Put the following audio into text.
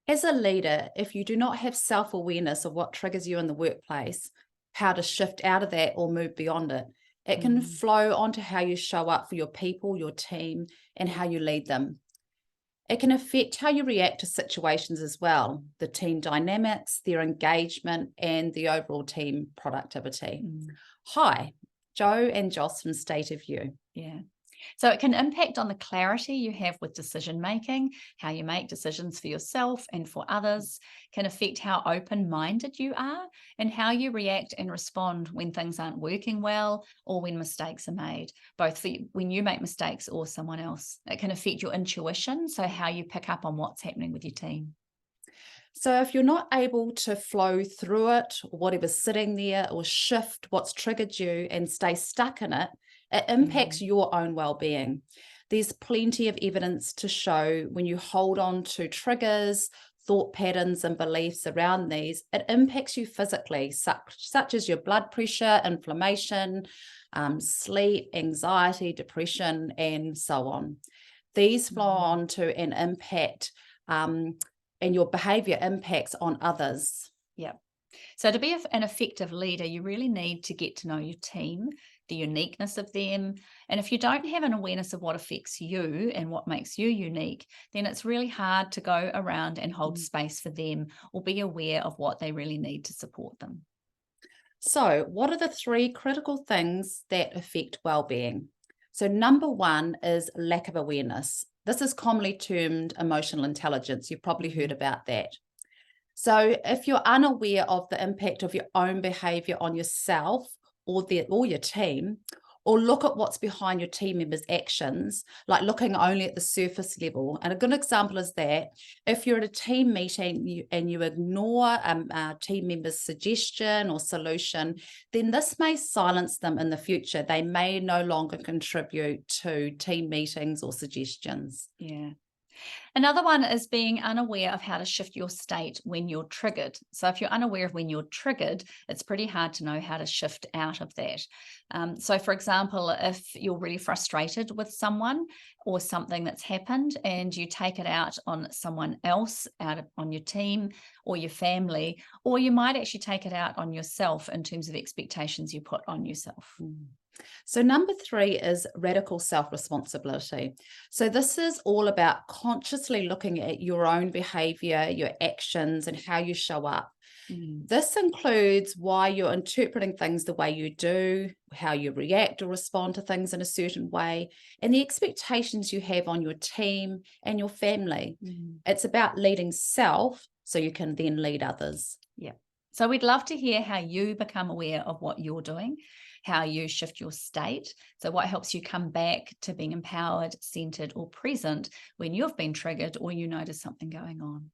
As a leader, if you do not have self-awareness of what triggers you in the workplace, how to shift out of that or move beyond it, it can Mm, flow onto how you show up for your people, your team, and how you lead them. It can affect how you react to situations as well, the team dynamics, their engagement, and the overall team productivity. mm, Hi, Joe and Joss from State of You. yeah. So it can impact on the clarity you have with decision making, how you make decisions for yourself and for others, can affect how open minded you are, and how you react and respond when things aren't working well or when mistakes are made, both for when you make mistakes or someone else. It can affect your intuition, so how you pick up on what's happening with your team. So if you're not able to flow through it, or whatever's sitting there, or shift what's triggered you and stay stuck in it, it impacts Mm, your own well-being. There's plenty of evidence to show when you hold on to triggers, thought patterns, and beliefs around these, it impacts you physically, such as your blood pressure, inflammation, sleep, anxiety, depression, and so on. These flow mhm. on to an impact um, and your behavior impacts on others. Yeah. So, to be an effective leader, you really need to get to know your team, the uniqueness of them. And if you don't have an awareness of what affects you and what makes you unique, then it's really hard to go around and hold Mm. space for them or be aware of what they really need to support them. So, what are the three critical things that affect well-being? So, number one is lack of awareness. This is commonly termed emotional intelligence. You've probably heard Mhm. about that. So, if you're unaware of the impact of your own behavior on yourself or your team, or look at what's behind your team members' actions, like looking only at the surface level. And a good example is that if you're at a team meeting and you ignore a team member's suggestion or solution, then this may silence them in the future. They may no longer contribute to team meetings or suggestions. Yeah. Another one is being unaware of how to shift your state when you're triggered. So, if you're unaware of when you're triggered, it's pretty hard to know how to shift out of that. So, for example, if you're really frustrated with someone or something that's happened and you take it out on someone else, on your team or your family, or you might actually take it out on yourself in terms of expectations you put on yourself. Mm. So, number three is radical self responsibility. So, this is all about consciously looking at your own behavior, your actions, and how you show up. Mm. This includes why you're interpreting things the way you do, how you react or respond to things in a certain way, and the expectations you have on your team and your family. Mm. It's about leading self so you can then lead others. Yeah. So we'd love to hear how you become aware of what you're doing, how you shift your state. So, what helps you come back to being empowered, centered, or present when you've been triggered or you notice something going on.